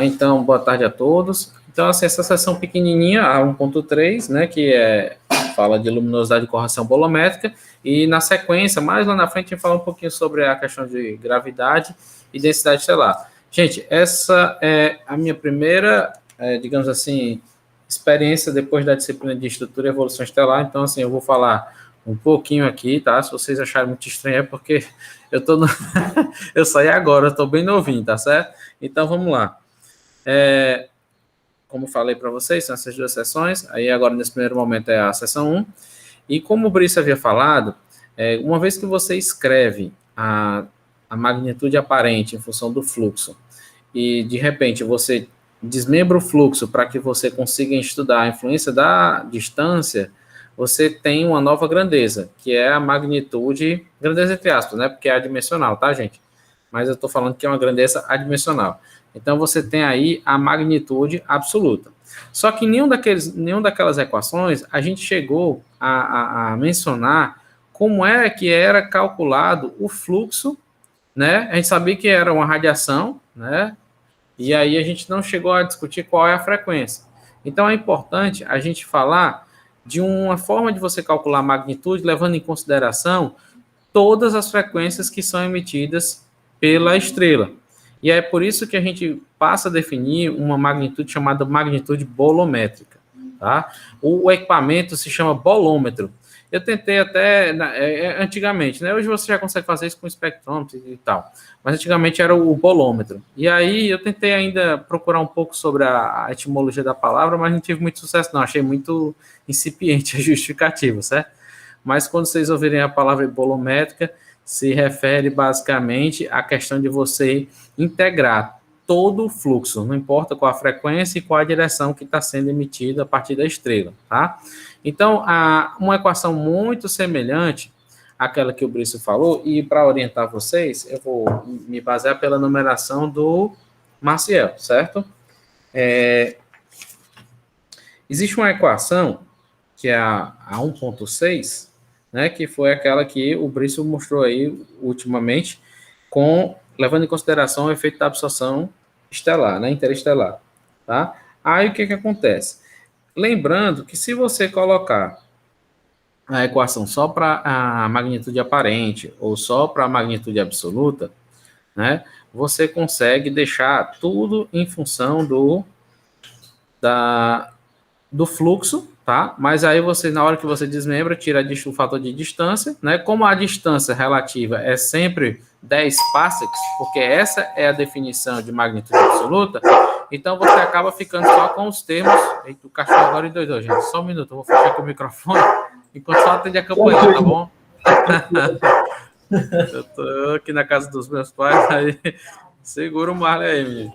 Então, boa tarde a todos. Então, assim, essa seção pequenininha, a 1.3, né, fala de luminosidade e correção bolométrica, e na sequência, mais lá na frente, a gente fala um pouquinho sobre a questão de gravidade e densidade estelar. Gente, essa é a minha primeira, digamos assim, experiência depois da disciplina de estrutura e evolução estelar, então, assim, eu vou falar um pouquinho aqui, tá? Se vocês acharem muito estranho, é porque eu tô no... eu saí agora, eu tô bem novinho, tá certo? Então, vamos lá. Como falei para vocês, são essas duas sessões. Aí agora, nesse primeiro momento, é a sessão 1. E como o Brice havia falado, uma vez que você escreve a magnitude aparente em função do fluxo, e de repente você desmembra o fluxo para que você consiga estudar a influência da distância, você tem uma nova grandeza, que é a magnitude, grandeza entre aspas, né? Porque é adimensional, tá, gente? Mas eu estou falando que é uma grandeza adimensional. Então você tem aí a magnitude absoluta. Só que nenhum daquelas equações a gente chegou a mencionar como é que era calculado o fluxo, né? A gente sabia que era uma radiação, né? E aí a gente não chegou a discutir qual é a frequência. Então é importante a gente falar de uma forma de você calcular a magnitude levando em consideração todas as frequências que são emitidas pela estrela. E é por isso que a gente passa a definir uma magnitude chamada magnitude bolométrica. Tá? O equipamento se chama bolômetro. Eu tentei até antigamente, né? Hoje você já consegue fazer isso com espectrômetro e tal. Mas antigamente era o bolômetro. E aí eu tentei ainda procurar um pouco sobre a etimologia da palavra, mas não tive muito sucesso, não. Achei muito incipiente a justificativa, certo? Mas quando vocês ouvirem a palavra bolométrica, se refere basicamente à questão de você integrar todo o fluxo, não importa qual a frequência e qual a direção que está sendo emitida a partir da estrela, tá? Então, uma equação muito semelhante àquela que o Brice falou, e para orientar vocês, eu vou me basear pela numeração do Maciel, certo? Existe uma equação, que é a 1.6, né, que foi aquela que o Brice mostrou aí ultimamente, levando em consideração o efeito da absorção estelar, né, interestelar, tá? Aí o que acontece? Lembrando que se você colocar a equação só para a magnitude aparente ou só para a magnitude absoluta, né, você consegue deixar tudo em função do fluxo, tá? Mas aí você, na hora que você desmembra, tira o fator de distância, né? Como a distância relativa é sempre 10 parsecs, porque essa é a definição de magnitude absoluta, então você acaba ficando só com os termos. Eita, o cachorro agora endoidou, gente. Só um minuto, eu vou fechar aqui o microfone, enquanto só atende a campainha, tá bom? Eu tô aqui na casa dos meus pais, aí segura o Marley aí, menino.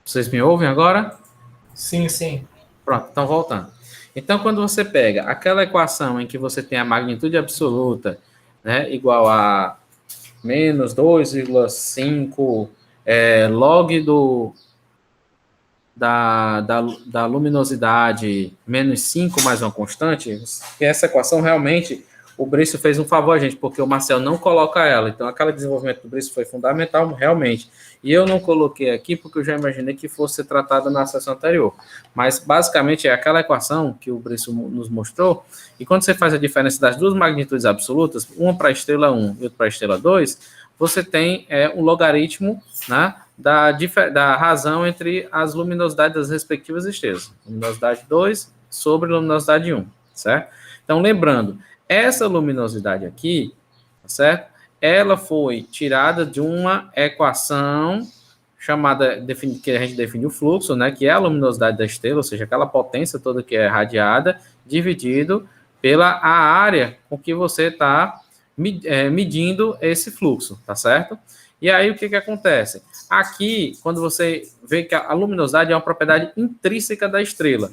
Vocês me ouvem agora? Sim, sim. Pronto, então voltando. Então, quando você pega aquela equação em que você tem a magnitude absoluta, né, igual a menos 2,5 log da luminosidade menos 5 mais uma constante, que essa equação realmente o Brice fez um favor a gente, porque o Marcel não coloca ela. Então, aquele desenvolvimento do Brice foi fundamental, realmente. E eu não coloquei aqui porque eu já imaginei que fosse tratada na sessão anterior. Mas, basicamente, é aquela equação que o Brice nos mostrou. E quando você faz a diferença das duas magnitudes absolutas, uma para a estrela 1 e outra para a estrela 2, você tem um logaritmo, né, da razão entre as luminosidades das respectivas estrelas. Luminosidade 2 sobre luminosidade 1, certo? Então, lembrando, essa luminosidade aqui, certo? Ela foi tirada de uma equação chamada, que a gente define o fluxo, né, que é a luminosidade da estrela, ou seja, aquela potência toda que é radiada, dividido pela a área com que você está medindo esse fluxo, tá certo? E aí, o que acontece? Aqui, quando você vê que a luminosidade é uma propriedade intrínseca da estrela,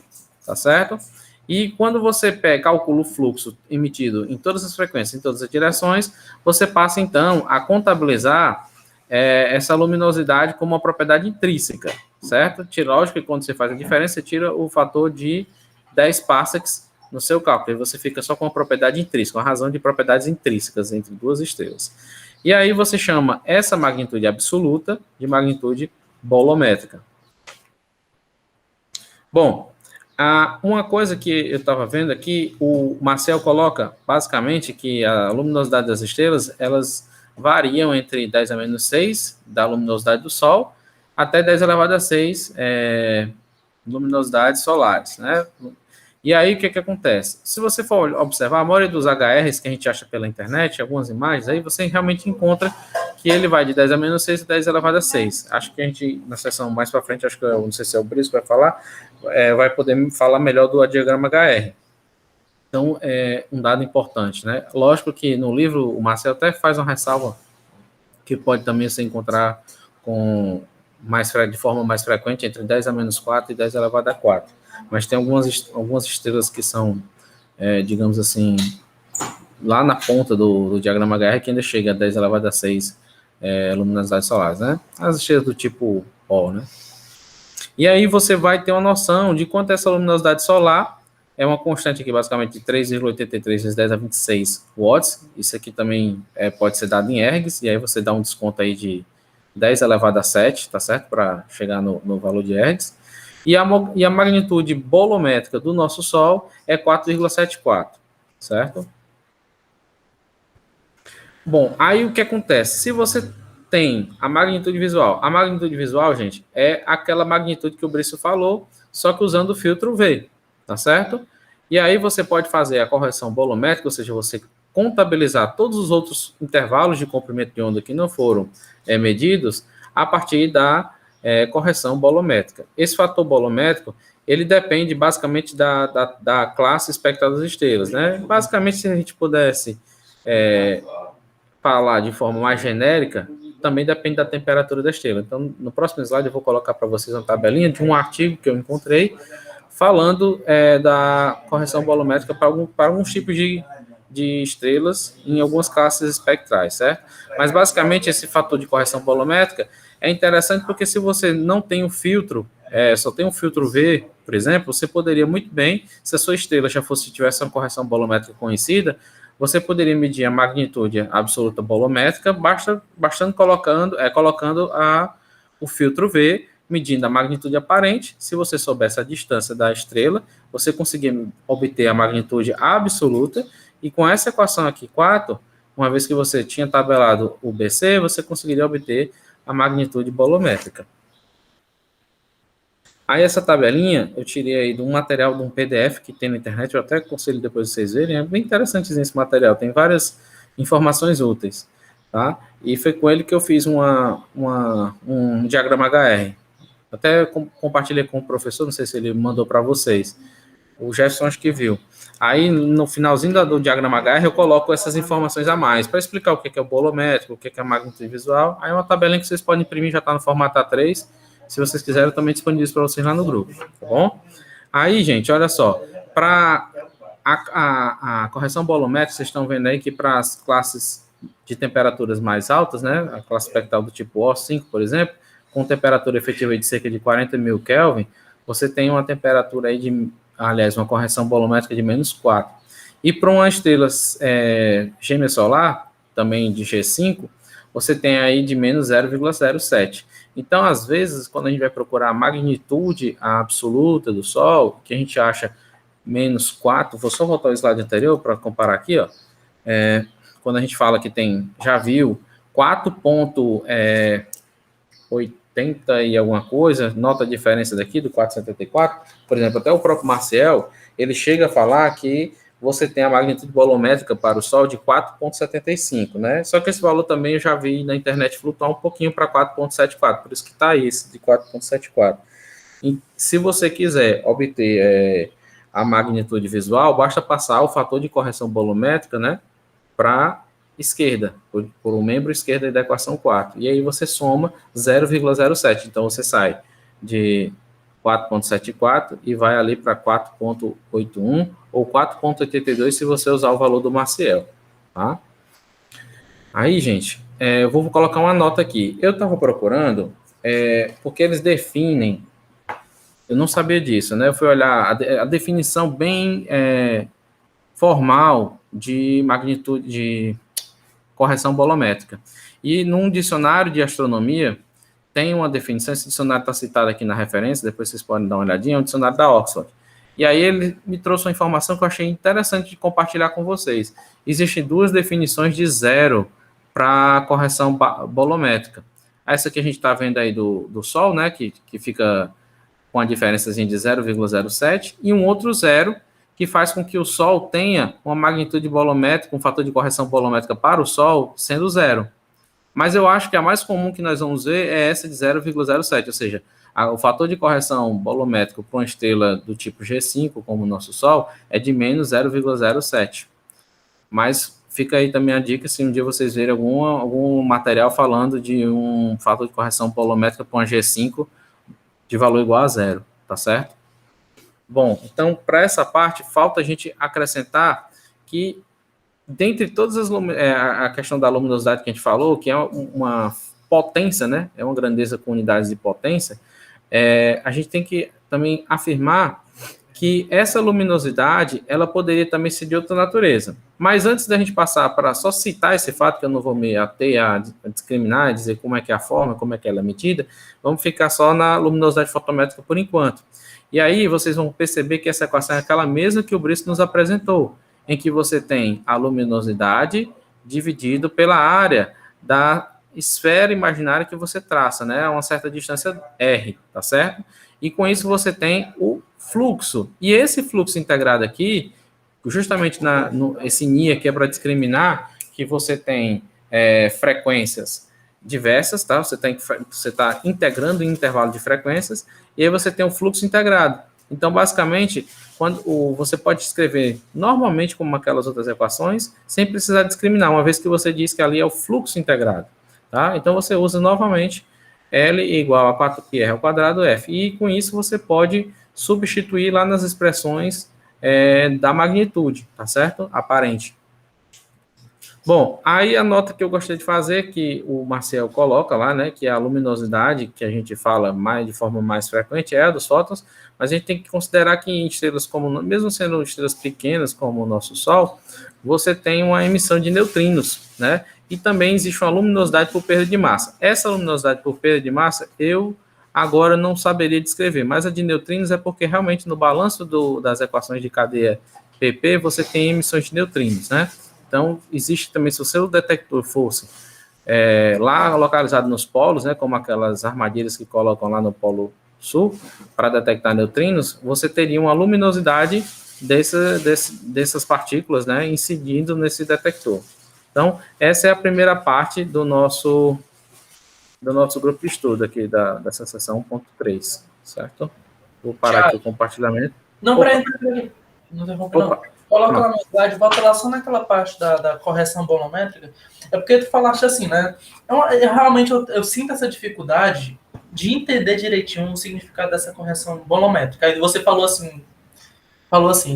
tá certo? E quando você calcula o fluxo emitido em todas as frequências, em todas as direções, você passa, então, a contabilizar essa luminosidade como uma propriedade intrínseca, certo? Lógico que quando você faz a diferença, você tira o fator de 10 parsecs no seu cálculo, e você fica só com a propriedade intrínseca, uma razão de propriedades intrínsecas entre duas estrelas. E aí você chama essa magnitude absoluta de magnitude bolométrica. Bom, uma coisa que eu estava vendo aqui, o Marcel coloca basicamente que a luminosidade das estrelas, elas variam entre 10 a menos 6 da luminosidade do Sol até 10 elevado a 6 luminosidades solares, né? E aí, o que acontece? Se você for observar, a maioria dos HRs que a gente acha pela internet, algumas imagens, aí você realmente encontra que ele vai de 10 a menos 6 a 10 elevado a 6. Acho que a gente, na sessão mais para frente, acho que não sei se é o Brisco vai falar, vai poder falar melhor do diagrama HR. Então, é um dado importante, né? Lógico que no livro, o Marcelo até faz uma ressalva que pode também se encontrar de forma mais frequente entre 10 a menos 4 e 10 elevado a 4. Mas tem algumas estrelas que são, digamos assim, lá na ponta do diagrama HR, que ainda chega a 10 elevado a 6 luminosidades solares, né? As estrelas do tipo O, né? E aí você vai ter uma noção de quanto essa luminosidade solar é uma constante aqui, basicamente, de 3,83 vezes 10 a 26 watts. Isso aqui também pode ser dado em ergs, e aí você dá um desconto aí de 10 elevado a 7, tá certo? Para chegar no valor de ergs. E a magnitude bolométrica do nosso Sol é 4,74, certo? Bom, aí o que acontece? Se você tem a magnitude visual, gente, é aquela magnitude que o Brício falou, só que usando o filtro V, tá certo? E aí você pode fazer a correção bolométrica, ou seja, você contabilizar todos os outros intervalos de comprimento de onda que não foram medidos a partir da correção bolométrica. Esse fator bolométrico, ele depende basicamente da classe espectral das estrelas, né? Basicamente, se a gente pudesse falar de forma mais genérica, também depende da temperatura da estrela. Então, no próximo slide eu vou colocar para vocês uma tabelinha de um artigo que eu encontrei falando da correção bolométrica para alguns tipos de estrelas em algumas classes espectrais, certo? Mas, basicamente, esse fator de correção bolométrica é interessante porque se você não tem um filtro, só tem um filtro V, por exemplo, você poderia muito bem, se a sua estrela já tivesse uma correção bolométrica conhecida, você poderia medir a magnitude absoluta bolométrica, bastando colocando o filtro V, medindo a magnitude aparente. Se você soubesse a distância da estrela, você conseguia obter a magnitude absoluta, e com essa equação aqui, 4, uma vez que você tinha tabelado o BC, você conseguiria obter a magnitude bolométrica. Aí essa tabelinha eu tirei aí de um material, de um PDF que tem na internet, eu até aconselho depois vocês verem, é bem interessante esse material, tem várias informações úteis, tá? E foi com ele que eu fiz um diagrama HR. Até compartilhei com o professor, não sei se ele mandou para vocês. O Jefferson acho que viu. Aí, no finalzinho do diagrama HR, eu coloco essas informações a mais, para explicar o que é o bolométrico, o que é a magnitude visual. Aí é uma tabelinha que vocês podem imprimir, já está no formato A3. Se vocês quiserem, eu também disponibilizo para vocês lá no grupo, tá bom? Aí, gente, olha só. Para a correção bolométrica, vocês estão vendo aí que para as classes de temperaturas mais altas, né, a classe espectral do tipo O5, por exemplo, com temperatura efetiva de cerca de 40.000 Kelvin, você tem uma temperatura aí uma correção bolométrica de menos 4. E para uma estrela gêmea solar, também de G5, você tem aí de menos 0,07. Então, às vezes, quando a gente vai procurar a magnitude absoluta do Sol, que a gente acha menos 4, vou só voltar ao slide anterior para comparar aqui, ó. Quando a gente fala que já viu 4,80 e alguma coisa, nota a diferença daqui do 4,74, por exemplo, até o próprio Marcel, ele chega a falar que você tem a magnitude bolométrica para o Sol de 4,75, né? Só que esse valor também eu já vi na internet flutuar um pouquinho para 4,74, por isso que está esse de 4,74. E se você quiser obter a magnitude visual, basta passar o fator de correção bolométrica, né, para esquerda, por um membro esquerda da equação 4. E aí você soma 0,07. Então você sai de 4,74 e vai ali para 4,81 ou 4,82 se você usar o valor do Maciel, tá? Aí, gente, eu vou colocar uma nota aqui. Eu estava procurando, porque eles definem, eu não sabia disso, né? Eu fui olhar a definição bem formal de magnitude, de correção bolométrica. E num dicionário de astronomia, tem uma definição, esse dicionário está citado aqui na referência, depois vocês podem dar uma olhadinha, é um dicionário da Oxford. E aí ele me trouxe uma informação que eu achei interessante de compartilhar com vocês. Existem duas definições de zero para correção bolométrica. Essa que a gente está vendo aí do Sol, né, que fica com a diferença de 0,07, e um outro zero, que faz com que o Sol tenha uma magnitude bolométrica, um fator de correção bolométrica para o Sol, sendo zero. Mas eu acho que a mais comum que nós vamos ver é essa de 0,07, ou seja, o fator de correção bolométrico para uma estrela do tipo G5, como o nosso Sol, é de menos 0,07. Mas fica aí também a dica, se um dia vocês verem algum material falando de um fator de correção bolométrica para uma G5 de valor igual a zero, tá certo? Bom, então, para essa parte, falta a gente acrescentar que, dentre todas a questão da luminosidade que a gente falou, que é uma potência, né? É uma grandeza com unidades de potência, a gente tem que também afirmar que essa luminosidade, ela poderia também ser de outra natureza. Mas antes da gente passar para só citar esse fato, que eu não vou me ater a discriminar, dizer como é que é a forma, como é que ela é medida, vamos ficar só na luminosidade fotométrica por enquanto. E aí vocês vão perceber que essa equação é aquela mesma que o Brice nos apresentou, em que você tem a luminosidade dividido pela área da esfera imaginária que você traça, né, a uma certa distância R, tá certo? E com isso você tem o fluxo. E esse fluxo integrado aqui, justamente esse NI aqui é para discriminar que você tem frequências diversas, tá? Você está integrando em intervalo de frequências, e aí você tem o fluxo integrado. Então, basicamente, você pode escrever normalmente como aquelas outras equações, sem precisar discriminar, uma vez que você diz que ali é o fluxo integrado, tá? Então, você usa novamente L igual a 4πr ao quadrado F, e com isso você pode substituir lá nas expressões da magnitude, tá certo? Aparente. Bom, aí a nota que eu gostaria de fazer, que o Marcel coloca lá, né, que a luminosidade, que a gente fala de forma mais frequente, é a dos fótons, mas a gente tem que considerar que em estrelas como, mesmo sendo estrelas pequenas como o nosso Sol, você tem uma emissão de neutrinos, né, e também existe uma luminosidade por perda de massa. Essa luminosidade por perda de massa, eu agora não saberia descrever, mas a de neutrinos é porque realmente no balanço das equações de cadeia PP, você tem emissões de neutrinos, né. Então, existe também, se o seu detector fosse lá localizado nos polos, né, como aquelas armadilhas que colocam lá no Polo Sul, para detectar neutrinos, você teria uma luminosidade dessas partículas, né, incidindo nesse detector. Então, essa é a primeira parte do nosso grupo de estudo aqui, dessa sessão 1.3, certo? Vou parar aqui o compartilhamento. Não, para não interromper, não. Coloca lá no slide, volta lá só naquela parte da correção bolométrica. É porque tu falaste assim, né? Realmente eu sinto essa dificuldade de entender direitinho o significado dessa correção bolométrica. Aí você falou assim,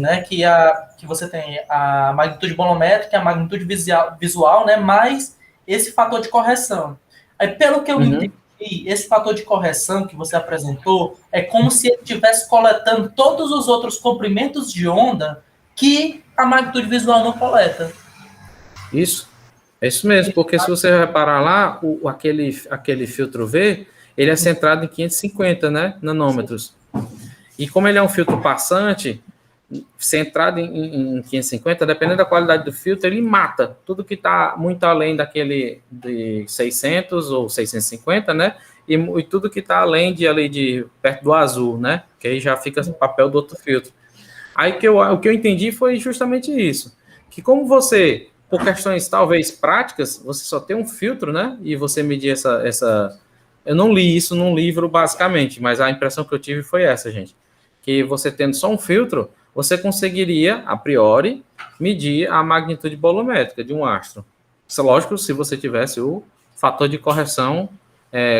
né? Que você tem a magnitude bolométrica, a magnitude visual, né? Mais esse fator de correção. Aí, pelo que eu entendi, esse fator de correção que você apresentou é como se ele estivesse coletando todos os outros comprimentos de onda que a magnitude visual não coleta. Isso, é isso mesmo, porque se você reparar lá, aquele filtro V, ele é centrado em 550, né, nanômetros. E como ele é um filtro passante, centrado em 550, dependendo da qualidade do filtro, ele mata tudo que está muito além daquele de 600 ou 650, né, e tudo que está além de perto do azul, né, que aí já fica no papel do outro filtro. Aí o que eu entendi foi justamente isso, que como você, por questões talvez práticas, você só tem um filtro, né, e você medir essa... Eu não li isso num livro basicamente, mas a impressão que eu tive foi essa, gente, que você tendo só um filtro, você conseguiria, a priori, medir a magnitude bolométrica de um astro. Isso é lógico se você tivesse o fator de correção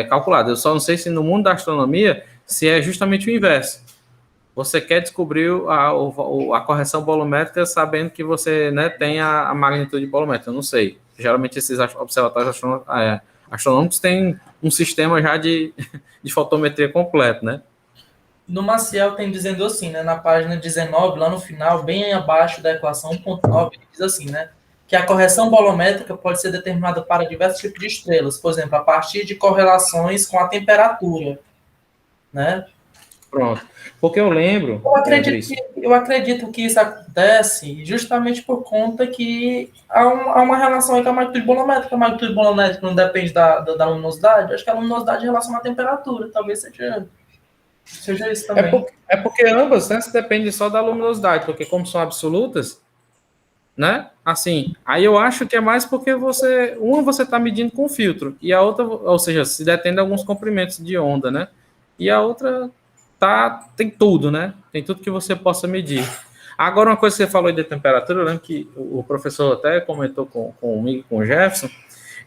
calculado. Eu só não sei se no mundo da astronomia se é justamente o inverso. Você quer descobrir a correção bolométrica sabendo que você, né, tem a magnitude bolométrica. Eu não sei. Geralmente esses observatórios astronômicos têm um sistema já de fotometria completo, né? No Maciel tem dizendo assim, né, na página 19, lá no final, bem abaixo da equação 1.9, ele diz assim, né, que a correção bolométrica pode ser determinada para diversos tipos de estrelas, por exemplo, a partir de correlações com a temperatura, né? Pronto. Porque eu lembro... Eu acredito que isso acontece justamente por conta que há uma relação aí com a magnitude bolométrica. A magnitude bolométrica não depende da luminosidade. Acho que a luminosidade relaciona à temperatura. Talvez seja isso também. É porque ambas, né, dependem só da luminosidade, porque como são absolutas, né? Assim, aí eu acho que é mais porque você está medindo com filtro, e a outra, ou seja, se detém de alguns comprimentos de onda, né? E a outra tem tudo, né? Tem tudo que você possa medir. Agora, uma coisa que você falou aí de temperatura, eu lembro que o professor até comentou comigo e com o Jefferson,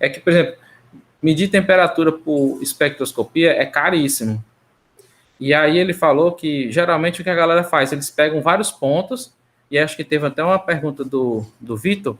é que, por exemplo, medir temperatura por espectroscopia é caríssimo. E aí ele falou que, geralmente, o que a galera faz, eles pegam vários pontos, e acho que teve até uma pergunta do Vitor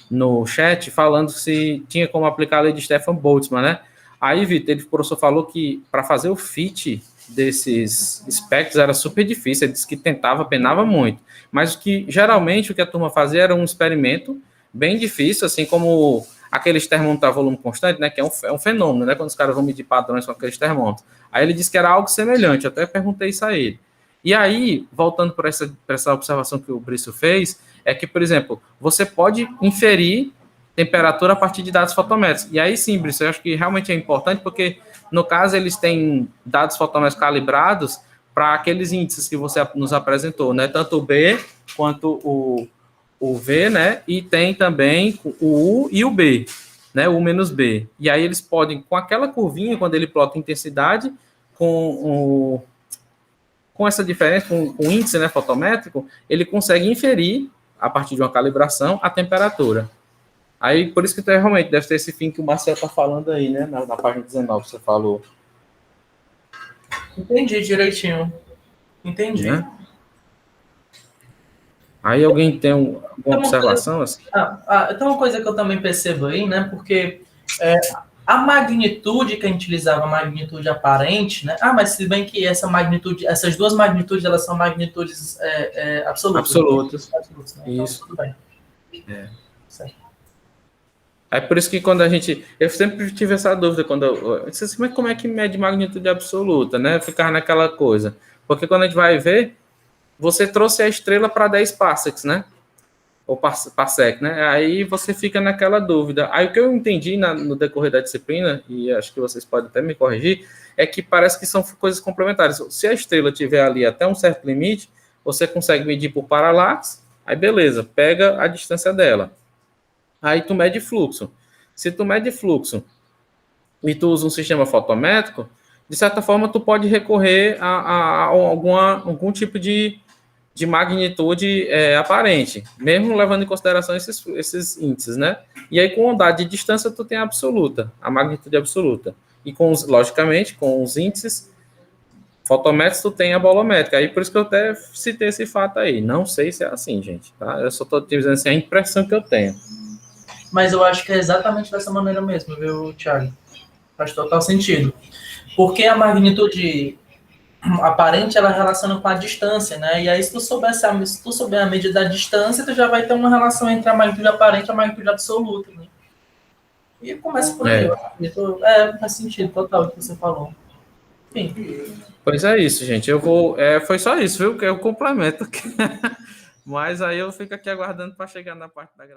no chat, falando se tinha como aplicar a lei de Stefan Boltzmann, né? Aí, Vitor, o professor falou que para fazer o fit desses espectros era super difícil, ele disse que penava muito, mas geralmente o que a turma fazia era um experimento bem difícil, assim como aqueles termômetros a volume constante, né, que é um fenômeno, né, quando os caras vão medir padrões com aqueles termômetros. Aí ele disse que era algo semelhante, eu até perguntei isso a ele. E aí, voltando para essa observação que o Brício fez, é que, por exemplo, você pode inferir temperatura a partir de dados fotométricos. E aí sim, Brício, eu acho que realmente é importante, porque no caso eles têm dados fotométricos calibrados para aqueles índices que você nos apresentou, né? Tanto o B quanto o V, né? E tem também o U e o B, né? O menos B. E aí eles podem, com aquela curvinha, quando ele plota intensidade, com essa diferença, com o índice, né, fotométrico, ele consegue inferir, a partir de uma calibração, a temperatura. Aí, por isso que realmente deve ter esse fim que o Marcelo está falando aí, né? Na página 19, você falou. Entendi direitinho. Entendi. Né? Aí alguém tem alguma observação? Assim? Então, uma coisa que eu também percebo aí, né? Porque a magnitude que a gente utilizava, a magnitude aparente, né? Mas se bem que essas duas magnitudes, elas são magnitudes absolutas. Absolutas, né? Isso. Então, tudo bem. Certo. É por isso que quando eu sempre tive essa dúvida, eu disse assim, mas como é que mede magnitude absoluta, né? Ficar naquela coisa. Porque quando a gente vai ver, você trouxe a estrela para 10 parsecs, né? Ou parsec, né? Aí você fica naquela dúvida. Aí o que eu entendi no decorrer da disciplina, e acho que vocês podem até me corrigir, é que parece que são coisas complementares. Se a estrela estiver ali até um certo limite, você consegue medir por paralaxe, aí beleza, pega a distância dela. Aí tu mede fluxo. Se tu mede fluxo e tu usa um sistema fotométrico, de certa forma tu pode recorrer a algum tipo de magnitude aparente, mesmo levando em consideração esses índices, né? E aí com unidade de distância tu tem a magnitude absoluta. E logicamente, com os índices fotométricos tu tem a bolométrica. Aí por isso que eu até citei esse fato aí. Não sei se é assim, gente, tá? Eu só estou dizendo assim, a impressão que eu tenho. Mas eu acho que é exatamente dessa maneira mesmo, viu, Thiago? Faz total sentido. Porque a magnitude aparente, ela relaciona com a distância, né? E aí, se tu souber a medida da distância, tu já vai ter uma relação entre a magnitude aparente e a magnitude absoluta, né? E começa por aí. Faz sentido, total, o que você falou. Enfim. Pois é isso, gente. Foi só isso, viu? Que eu complemento. Mas aí eu fico aqui aguardando para chegar na parte da gravação.